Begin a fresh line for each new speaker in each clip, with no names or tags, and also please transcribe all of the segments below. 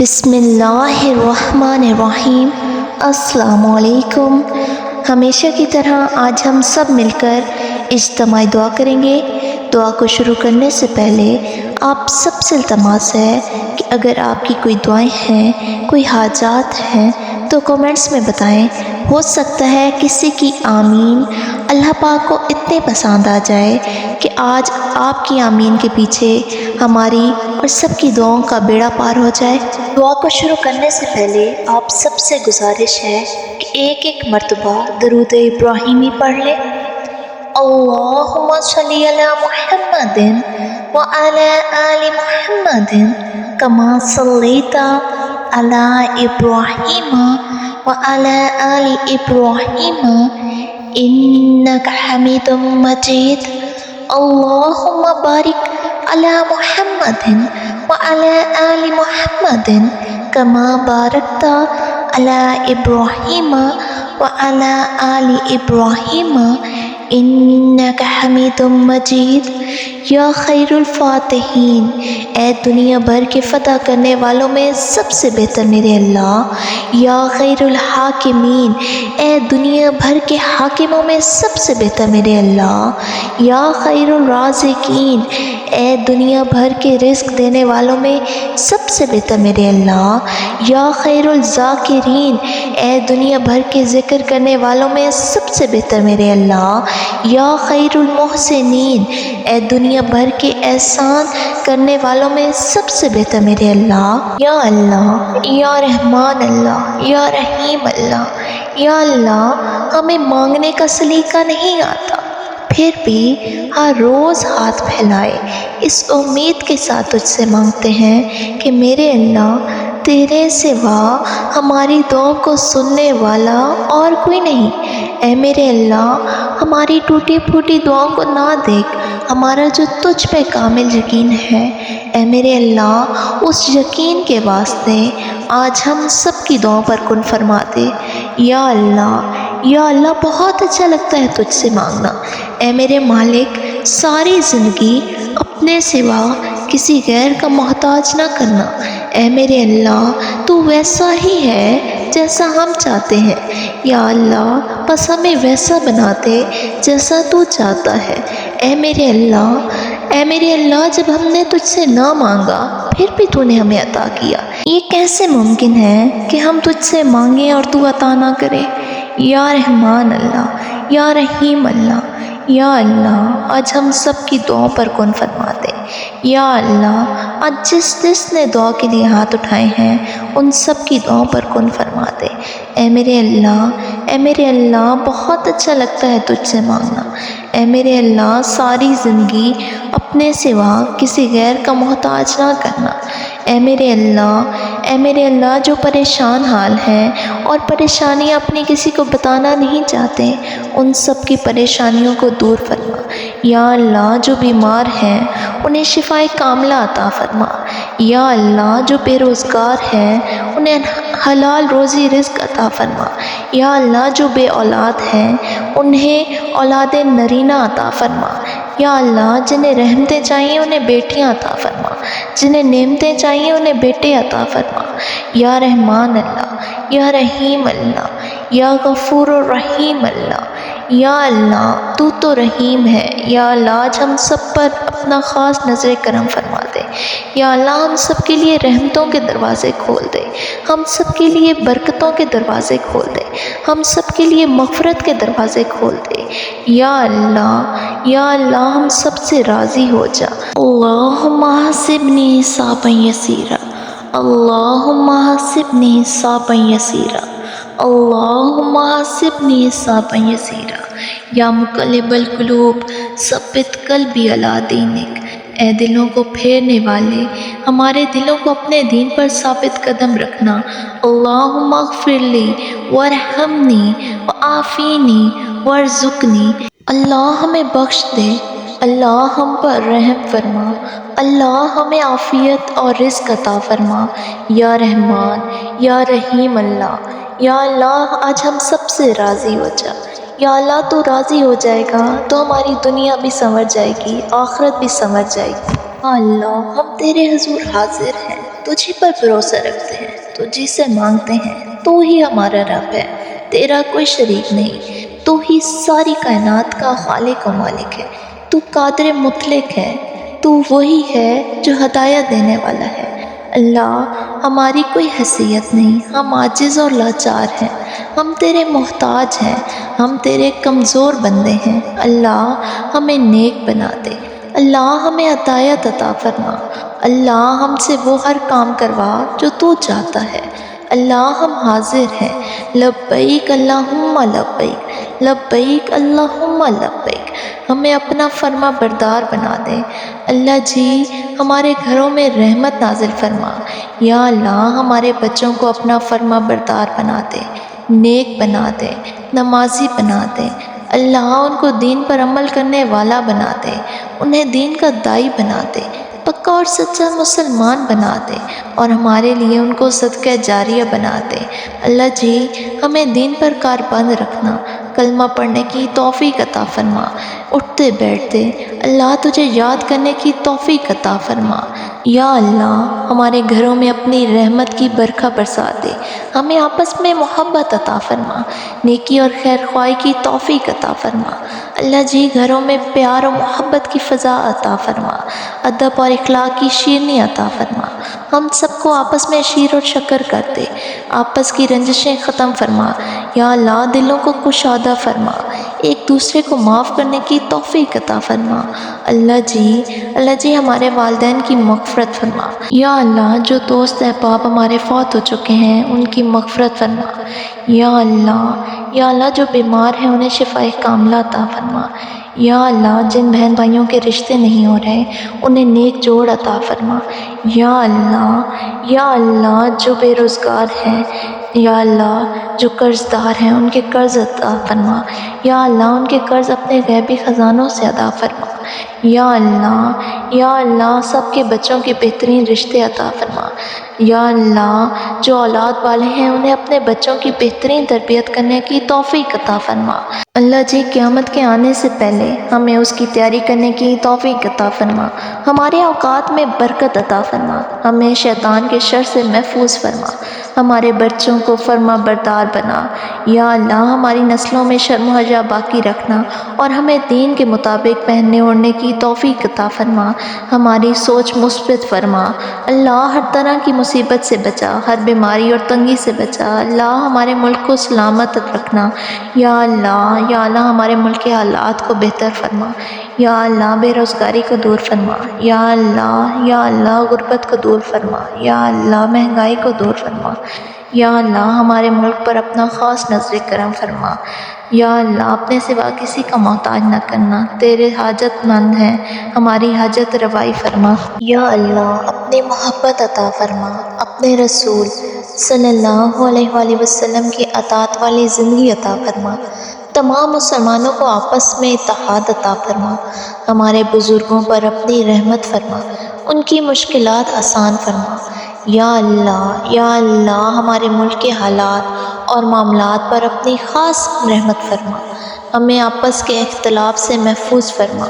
بسم اللہ الرحمن الرحیم۔ السلام علیکم۔ ہمیشہ کی طرح آج ہم سب مل کر اجتماعی دعا کریں گے۔ دعا کو شروع کرنے سے پہلے آپ سب سے التماس ہے کہ اگر آپ کی کوئی دعائیں ہیں، کوئی حاجات ہیں تو کومنٹس میں بتائیں۔ ہو سکتا ہے کسی کی آمین اللہ پاک کو اتنے پسند آ جائے کہ آج آپ کی آمین کے پیچھے ہماری اور سب کی دعاؤں کا بیڑا پار ہو جائے۔ دعا کو شروع کرنے سے پہلے آپ سب سے گزارش ہے کہ ایک مرتبہ درود ابراہیمی پڑھ لیں۔ اللہم صلی علی محمد وعلی آل محمد کما صلیت علی ابراہیم وعلی آل ابراہیم انک حمید مجید۔ اللہم بارک علی محمد وعلی آل محمد کما بارکت علی ابراہیم وعلی آل ابراہیم انک حمید مجید۔ یا خیر الفاتحین، اے دنیا بھر کے فتح کرنے والوں میں سب سے بہتر میرے اللہ۔ یا خیر الحاکمین، اے دنیا بھر کے حاکموں میں سب سے بہتر میرے اللہ۔ یا خیر الرازقین، اے دنیا بھر کے رزق دینے والوں میں سب سے بہتر میرے اللہ۔ یا خیر الذاکرین، اے دنیا بھر کے ذکر کرنے والوں میں سب سے بہتر میرے اللہ۔ یا خیر المحسنین، اے دنیا بھر کے احسان کرنے والوں میں سب سے بہتر میرے اللہ۔ یا اللہ، یا رحمان اللہ، یا رحیم اللہ، یا اللہ ہمیں مانگنے کا سلیقہ نہیں آتا، پھر بھی ہر روز ہاتھ پھیلائے اس امید کے ساتھ تجھ سے مانگتے ہیں کہ میرے اللہ تیرے سوا ہماری دعاؤں کو سننے والا اور کوئی نہیں۔ اے میرے اللہ ہماری ٹوٹی پھوٹی دعاؤں کو نہ دیکھ، ہمارا جو تجھ پہ کامل یقین ہے اے میرے اللہ اس یقین کے واسطے آج ہم سب کی دعاؤں پر کن فرما دے۔ یا اللہ بہت اچھا لگتا ہے تجھ سے مانگنا۔ اے میرے مالک ساری زندگی اپنے سوا کسی غیر کا محتاج نہ کرنا۔ اے میرے اللہ تو ویسا ہی ہے جیسا ہم چاہتے ہیں، یا اللہ بس ہمیں ویسا بنا دے جیسا تو چاہتا ہے۔ اے میرے اللہ جب ہم نے تجھ سے نہ مانگا پھر بھی تو نے ہمیں عطا کیا، یہ کیسے ممکن ہے کہ ہم تجھ سے مانگیں اور تو عطا نہ کرے؟ یا رحمان اللہ، یا رحیم اللہ، یا اللہ آج ہم سب کی دعاؤں پر کن فرما دے۔ یا اللہ آج جس نے دعا کے لیے ہاتھ اٹھائے ہیں ان سب کی دعاؤں پر کن فرما دے۔ اے میرے اللہ بہت اچھا لگتا ہے تجھ سے مانگنا۔ اے میرے اللہ ساری زندگی اپنے سوا کسی غیر کا محتاج نہ کرنا۔ اے میرے اللہ جو پریشان حال ہیں اور پریشانیاں اپنی کسی کو بتانا نہیں چاہتے ان سب کی پریشانیوں کو دور فرما۔ یا اللہ جو بیمار ہیں انہیں شفائے کاملہ عطا فرما۔ یا اللہ جو بے روزگار ہیں انہیں حلال روزی رزق عطا فرما۔ یا اللہ جو بے اولاد ہیں انہیں اولاد نرینہ عطا فرما۔ یا اللہ جنہیں رحمتیں چاہیے انہیں بیٹیاں عطا فرما، جنہیں نعمتیں چاہیے انہیں بیٹے عطا فرما۔ یا رحمان اللہ، یا رحیم اللہ، یا غفور الرحیم اللہ۔ یا اللہ تو رحیم ہے۔ یا اللہ آج ہم سب پر اپنا خاص نظر کرم فرما دے۔ یا اللہ ہم سب کے لیے رحمتوں کے دروازے کھول دے، ہم سب کے لیے برکتوں کے دروازے کھول دے، ہم سب کے لیے مغفرت کے دروازے کھول دے۔ یا اللہ ہم سب سے راضی ہو جا۔ اللہم حسبنی حسابا یسیرا، اللہم حسبنی حسابا یسیرا، اللہم حسبنی حسابا یسیرا۔ یا مقلب القلوب ثبت قلبی علی دینک، اے دلوں کو پھیرنے والے ہمارے دلوں کو اپنے دین پر ثابت قدم رکھنا۔ اللہم اغفر لی وارحمنی وعافینی وارزقنی، اللہ ہمیں بخش دے، اللہ ہم پر رحم فرما، اللہ ہمیں عافیت اور رزق عطا فرما۔ یا رحمان، یا رحیم اللہ، یا اللہ آج ہم سب سے راضی ہو جا۔ یا اللہ تو راضی ہو جائے گا تو ہماری دنیا بھی سنور جائے گی، آخرت بھی سنور جائے گی۔ اللہ ہم تیرے حضور حاضر ہیں، تجھی پر بھروسہ رکھتے ہیں، تجھی سے مانگتے ہیں، تو ہی ہمارا رب ہے، تیرا کوئی شریک نہیں، تو ہی ساری کائنات کا خالق و مالک ہے، تو قادر مطلق ہے، تو وہی ہے جو ہدایت دینے والا ہے۔ اللہ، ہماری کوئی حیثیت نہیں، ہم عاجز اور لاچار ہیں، ہم تیرے محتاج ہیں، ہم تیرے کمزور بندے ہیں۔ اللہ، ہمیں نیک بنا دے، اللہ ہمیں ہدایت عطا فرما، اللہ ہم سے وہ ہر کام کروا جو تو چاہتا ہے۔ اللہ، ہم حاضر ہیں، لبیک اللہم لبیک، لبیک اللہم لبیک، ہمیں اپنا فرما بردار بنا دے۔ اللہ جی، ہمارے گھروں میں رحمت نازل فرما، یا اللہ ہمارے بچوں کو اپنا فرما بردار بنا دے، نیک بنا دے، نمازی بنا دے۔ اللہ، ان کو دین پر عمل کرنے والا بنا دے، انہیں دین کا داعی بنا دے، پکا اور سچا مسلمان بنا دے، اور ہمارے لیے ان کو صدقہ جاریہ بنا دے۔ اللہ جی، ہمیں دین پر کاربند رکھنا، کلمہ پڑھنے کی توفیق عطا فرما، اٹھتے بیٹھتے اللہ تجھے یاد کرنے کی توفیق عطا فرما۔ یا اللہ، ہمارے گھروں میں اپنی رحمت کی برکھا برسا دے، ہمیں آپس میں محبت عطا فرما، نیکی اور خیر خواہی کی توفیق عطا فرما۔ اللہ جی، گھروں میں پیار و محبت کی فضا عطا فرما، ادب اور اخلاق کی شیرینی عطا فرما، ہم سب کو آپس میں شیر اور شکر کر دے، آپس کی رنجشیں ختم فرما۔ یا اللہ، دلوں کو کشادہ فرما، ایک دوسرے کو معاف کرنے کی توفیق عطا فرما۔ اللہ جی ہمارے والدین کی مغفرت فرما۔ یا اللہ، جو دوست احباب ہمارے فوت ہو چکے ہیں ان کی مغفرت فرما۔ یا اللہ جو بیمار ہیں انہیں شفائے کاملہ عطا فرما۔ یا اللہ، جن بہن بھائیوں کے رشتے نہیں ہو رہے انہیں نیک جوڑ عطا فرما۔ یا اللہ جو بے روزگار ہیں، یا اللہ جو قرض دار ہیں ان کے قرض عطا فرما۔ یا اللہ، ان کے قرض اپنے غیبی خزانوں سے ادا فرما۔ یا اللہ سب کے بچوں کے بہترین رشتے عطا فرما۔ یا اللہ، جو اولاد والے ہیں انہیں اپنے بچوں کی بہترین تربیت کرنے کی توفیق عطا فرما۔ اللہ جی، قیامت کے آنے سے پہلے ہمیں اس کی تیاری کرنے کی توفیق عطا فرما، ہمارے اوقات میں برکت عطا فرما، ہمیں شیطان کے شر سے محفوظ فرما، ہمارے بچوں کو فرما بردار بنا۔ یا اللہ، ہماری نسلوں میں شرم و حیا باقی رکھنا اور ہمیں دین کے مطابق پہننے اوڑھنے کی توفیق عطا فرما، ہماری سوچ مثبت فرما۔ اللہ، ہر طرح کی مصیبت سے بچا، ہر بیماری اور تنگی سے بچا۔ اللہ، ہمارے ملک کو سلامت رکھنا۔ یا اللہ ہمارے ملک کے حالات کو بہتر فرما۔ یا اللہ، بے روزگاری کو دور فرما۔ یا اللہ غربت کو دور فرما۔ یا اللہ، مہنگائی کو دور فرما۔ یا اللہ، ہمارے ملک پر اپنا خاص نظر کرم فرما۔ یا اللہ، اپنے سوا کسی کا محتاج نہ کرنا، تیرے حاجت مند ہیں، ہماری حاجت روائی فرما۔ یا اللہ، اپنی محبت عطا فرما، اپنے رسول صلی اللہ علیہ وآلہ وسلم کی اطاعت والی زندگی عطا فرما، تمام مسلمانوں کو آپس میں اتحاد عطا فرما، ہمارے بزرگوں پر اپنی رحمت فرما، ان کی مشکلات آسان فرما۔ یا اللہ ہمارے ملک کے حالات اور معاملات پر اپنی خاص رحمت فرما، ہمیں آپس کے اختلاف سے محفوظ فرما۔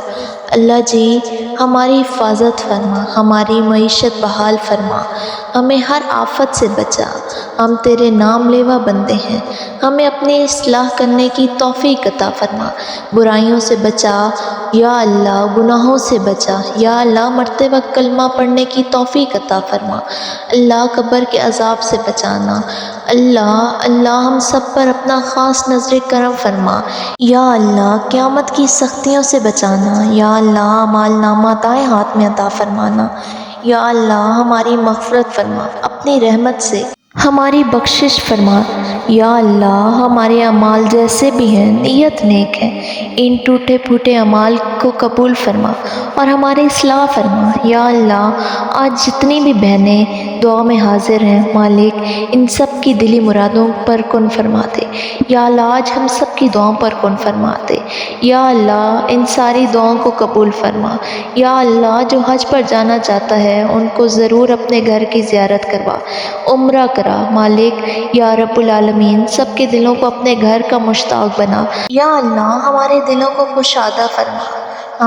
اللہ جی، ہماری حفاظت فرما، ہماری معیشت بحال فرما، ہمیں ہر آفت سے بچا، ہم تیرے نام لیوا بندے ہیں، ہمیں اپنی اصلاح کرنے کی توفیق عطا فرما، برائیوں سے بچا۔ یا اللہ، گناہوں سے بچا۔ یا اللہ، مرتے وقت کلمہ پڑھنے کی توفیق عطا فرما۔ اللہ، قبر کے عذاب سے بچانا۔ اللہ ہم سب پر اپنا خاص نظر کرم فرما۔ یا اللہ، قیامت کی سختیوں سے بچانا۔ یا اللہ، اعمال نامہ دائیں ہاتھ میں عطا فرمانا۔ یا اللہ، ہماری مغفرت فرما، اپنی رحمت سے ہماری بخشش فرما۔ یا اللہ، ہمارے اعمال جیسے بھی ہیں نیت نیک ہے، ان ٹوٹے پھوٹے اعمال کو قبول فرما اور ہماری اصلاح فرما۔ یا اللہ، آج جتنی بھی بہنیں دعا میں حاضر ہیں مالک، ان سب کی دلی مرادوں پر کن فرما دے۔ یا اللہ، آج ہم سب کی دعاؤں پر کن فرما دے۔ یا اللہ، ان ساری دعاؤں کو قبول فرما۔ یا اللہ، جو حج پر جانا چاہتا ہے ان کو ضرور اپنے گھر کی زیارت کروا، عمرہ کرا مالک۔ یا رب العالمین، سب کے دلوں کو اپنے گھر کا مشتاق بنا۔ یا اللہ، ہمارے دلوں کو کشادہ فرما،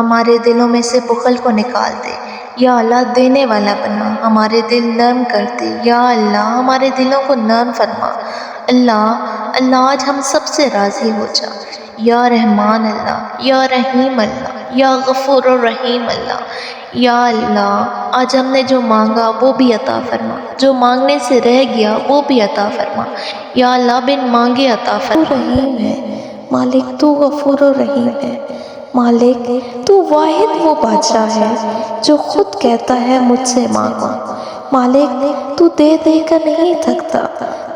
ہمارے دلوں میں سے بخل کو نکال دے۔ یا اللہ دینے والا بنا، ہمارے دل نرم کر دے، یا اللہ ہمارے دلوں کو نرم فرما۔ اللہ آج ہم سب سے راضی ہو جا، یا رحمان اللہ، یا رحیم اللہ، یا غفور الرحیم اللہ۔ یا اللہ آج ہم نے جو مانگا وہ بھی عطا فرما، جو مانگنے سے رہ گیا وہ بھی عطا فرما، یا اللہ بن مانگے عطا فرما۔ تو رحیم ہے مالک، تو غفور الرحیم ہے مالک، تو واحد وہ بادشاہ ہے جو خود کہتا ہے مجھ سے مانگو۔ مالک تو دے دے کر نہیں تھکتا،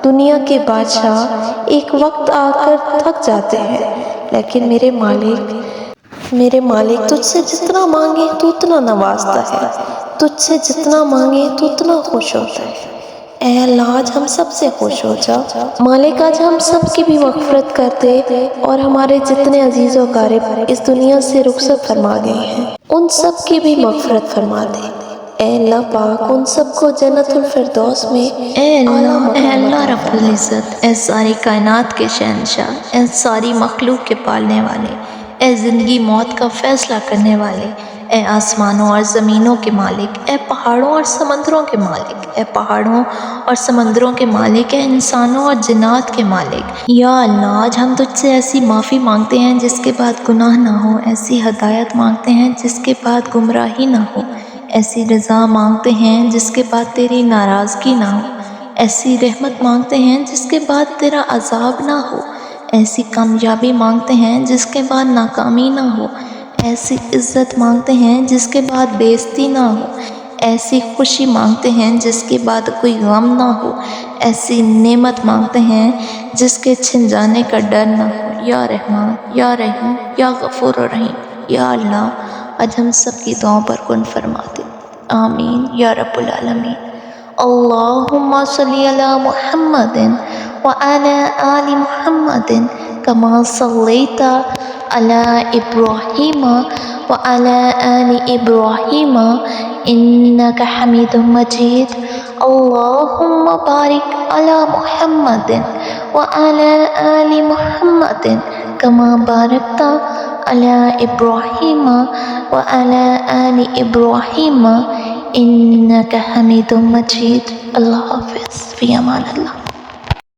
دنیا کے بادشاہ ایک وقت آ کر تھک جاتے ہیں، لیکن میرے مالک تجھ سے جتنا مانگے تو اتنا نوازتا ہے، تجھ سے جتنا مانگے تو اتنا خوش ہوتا ہے۔ اے اللہ آج ہم سب سے خوش ہو جا، مالک آج ہم سب کی بھی مغفرت کر دے، اور ہمارے جتنے عزیز و اقارب اس دنیا سے رخصت فرما گئے ہیں ان سب کی بھی مغفرت فرما دے۔ اے اللہ پاک ان سب کو جنت الفردوس میں اے اللہ رب العزت، اے ساری کائنات کے شہنشاہ، اے ساری مخلوق کے پالنے والے، اے زندگی موت کا فیصلہ کرنے والے، اے آسمانوں اور زمینوں کے مالک، اے پہاڑوں اور سمندروں کے مالک، اے پہاڑوں اور سمندروں کے مالک، اے انسانوں اور جنات کے مالک۔ یا اللہ آج ہم تجھ سے ایسی معافی مانگتے ہیں جس کے بعد گناہ نہ ہو، ایسی ہدایت مانگتے ہیں جس کے بعد گمراہی نہ ہو، ایسی رضا مانگتے ہیں جس کے بعد تیری ناراضگی نہ ہو، ایسی رحمت مانگتے ہیں جس کے بعد تیرا عذاب نہ ہو، ایسی کامیابی مانگتے ہیں جس کے بعد ناکامی نہ ہو، ایسی عزت مانگتے ہیں جس کے بعد بے عزتی نہ ہو، ایسی خوشی مانگتے ہیں جس کے بعد کوئی غم نہ ہو، ایسی نعمت مانگتے ہیں جس کے چھن جانے کا ڈر نہ ہو۔ یا رحمان، یا رحیم، یا غفور الرحیم، یا اللہ آج ہم سب کی دعاؤں پر کن فرما دے، آمین یا رب العالمین۔ اللہم صلی علی محمد وعلی آل محمد کما صلیت علی ابراہیم وعلی آل ابراہیم انک حمید مجید۔ اللہم بارک علی محمد وعلی آل محمد کما بارکت علی ابراہیم وعلی آل ابراہیم انک حمید مجید۔ اللہ حافظ، فی امان اللہ۔